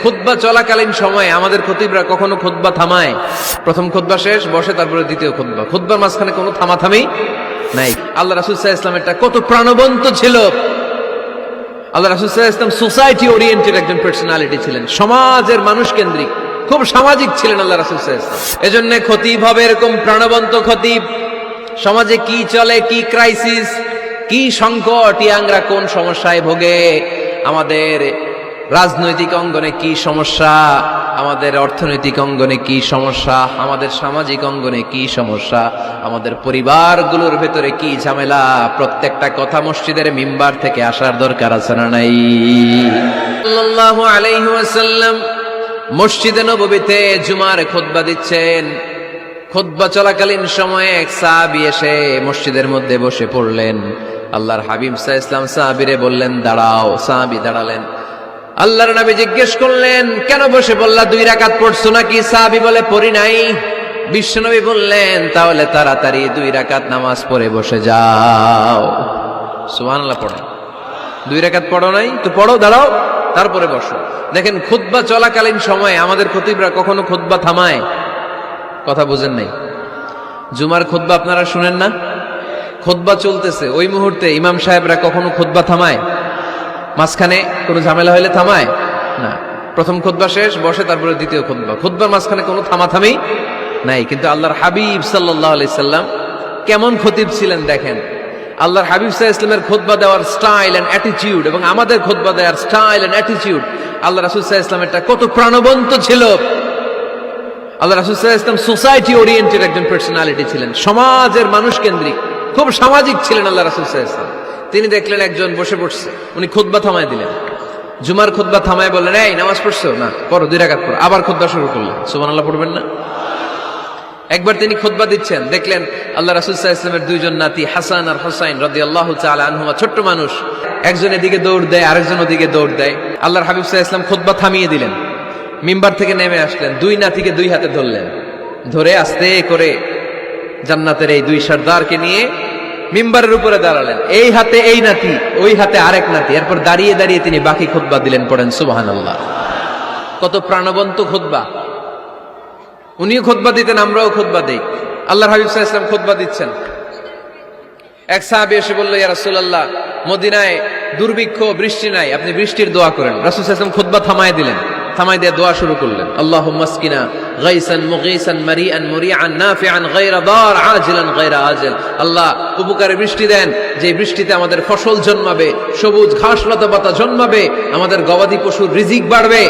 খুতবা চলাকালীন সময়ে আমাদের খতিবরা কখনো খুতবা থামায়? প্রথম খুতবা শেষ, বসে, তারপরে দ্বিতীয় খুতবা। খুতবার মাঝখানে কোনো থামাথামি নাই। আল্লাহ রাসূল সাল্লাল্লাহু আলাইহি ওয়াসাল্লাম এটা কত প্রাণবন্ত ছিল। আল্লাহ রাসূল সাল্লাল্লাহু আলাইহি ওয়াসাল্লাম সোসাইটি ওরিয়েন্টেড একজন পার্সোনালিটি ছিলেন, সমাজের মানুষ কেন্দ্রিক, খুব সামাজিক ছিলেন আল্লাহ রাসূল সাল্লাল্লাহু আলাইহি ওয়াসাল্লাম। এজন্য খতিব হবে এরকম প্রাণবন্ত খতিব। সমাজে কি চলে, কি ক্রাইসিস, কি সংকট, ইয়াংরা কোন সমস্যায় ভোগে, আমাদের রাজনৈতিক অঙ্গনে কি সমস্যা, আমাদের অর্থনৈতিক অঙ্গনে কি সমস্যা, আমাদের সামাজিক অঙ্গনে কি সমস্যা, আমাদের পরিবারগুলোর ভেতরে কি ঝামেলা, প্রত্যেকটা কথা মসজিদের মিম্বার থেকে আসার দরকার আছে না নাই? সাল্লাল্লাহু আলাইহি ওয়াসাল্লাম মসজিদে নববীতে জুমার খুতবা দিচ্ছেন। খুতবা চলাকালীন সময়ে এক সাহাবী এসে মসজিদের মধ্যে বসে পড়লেন। আল্লাহর হাবিব সাল্লাল্লাহু আলাইহি ওয়াসাল্লাম সাহাবীরে বললেন, দাঁড়াও। সাহাবী দাঁড়ালেন। আল্লাহর নবী জিজ্ঞেস করলেন, কেন বসে বললা? 2 রাকাত পড়ছো নাকি? সাহাবী বলে, পড়ি নাই। বিশ্বনবী বললেন, তাহলে তাড়াতাড়ি 2 রাকাত নামাজ পড়ে বসে যাও। সুবহানাল্লাহ পড়ো। 2 রাকাত পড়ো নাই তো পড়ো, দাঁড়াও, তারপরে বসো। দেখেন, খুতবা চলাকালীন সময়ে আমাদের খতিবরা কখনো খুতবা থামায়? কথা বুঝেন নাই? জুমার খুতবা আপনারা শুনেন না? খুতবা চলতেছে, ওই মুহূর্তে ইমাম সাহেবরা কখনো খুতবা থামায়? মাঝখানে কোনো ঝামেলা হইলে থামায় না। প্রথম খুতবা শেষ, বসে, তারপরে দ্বিতীয় খুতবা। খুতবার মাঝখানে কোনো থামাথামি নাই। কিন্তু আল্লাহর হাবিব সাল্লাল্লাহু আলাইহি সাল্লাম কেমন খতিব ছিলেন দেখেন। আল্লাহর হাবিব সাল্লাল্লাহু আলাইহি সাল্লামের খুতবা দেওয়ার স্টাইল এন্ড অ্যাটিটিউড এবং আমাদের খুতবা দেওয়ার স্টাইল এন্ড অ্যাটিটিউড, আল্লাহ রাসূল সাল্লাল্লাহু আলাইহি ওয়াসাল্লাম এটা কত প্রাণবন্ত ছিল। আল্লাহ রাসূল সাল্লাল্লাহু আলাইহি ওয়াসাল্লাম সোসাইটি ওরিয়েন্টেড একজন পার্সোনালিটি ছিলেন, সমাজের মানুষ কেন্দ্রিক, খুব সামাজিক ছিলেন আল্লাহ রাসূল সাল্লাল্লাহু আলাইহি ওয়াসাল্লাম। তিনি দেখলেন একজন বসে পড়ছে, উনি খুতবা থামায় দিলেন। জুমার খুতবা থামায় বললেন, এই নামাজ পড়ছো না? পড়ো, 2 রাকাত পড়ো। আবার খুতবা শুরু করলেন। সুবহানাল্লাহ পড়বেন না? একবার তিনি খুতবা দিচ্ছেন, দেখলেন আল্লাহ রাসূল সাল্লাল্লাহু আলাইহি ওয়াসাল্লামের 2 জন নাতি হাসান আর হুসাইন রাদিয়াল্লাহু তাআলা আনহুমা, ছোট্ট মানুষ, একজন এদিকে দৌড় দেয়, আরেকজন ওদিকে দৌড় দেয়। আল্লাহর হাবিব সাল্লাল্লাহু আলাইহি ওয়াসাল্লাম খুতবা থামিয়ে দিলেন, মিম্বার থেকে নেমে আসলেন, 2 নাতিকে 2 হাতে ধরলেন, ধরে আস্তে করে জান্নাতের এই 2 সর্দারকে নিয়ে মিম্বারের উপরে দাঁড়ালেন। এই হাতে এই নাতি, ওই হাতে আরেক নাতি। এরপর দাঁড়িয়ে দাঁড়িয়ে তিনি বাকি খুতবা দিলেন। পড়েন সুবহানাল্লাহ। কত প্রাণবন্ত খুতবা। উনিও খুতবা দিতেন, আমরাও খুতবা দেই। আল্লাহর হাবিব সাল্লাল্লাহু আলাইহি ওয়াসাল্লাম খুতবা দিচ্ছেন। এক সাহাবী এসে বলল, ইয়া রাসূলুল্লাহ, মদিনায় দুর্ভিক্ষ, বৃষ্টি নাই, আপনি বৃষ্টির দোয়া করেন। রাসূল সাল্লাল্লাহু আলাইহি ওয়াসাল্লাম খুতবা থামায় দিলেন, থামাই দিয়ে দোয়া শুরু করলেন। আল্লাহুম্মা আসকিনা গাইসান মুগীসান মারিআন মুরিআন নাফিআন গায়রা দার আজিলান গায়রা আজিল। আল্লাহ, উপকারে বৃষ্টি দেন, যে বৃষ্টিতে আমাদের ফসল জন্মাবে, সবুজ ঘাস লতা পাতা জন্মাবে, আমাদের গবাদি পশুর রিজিক বাড়বে।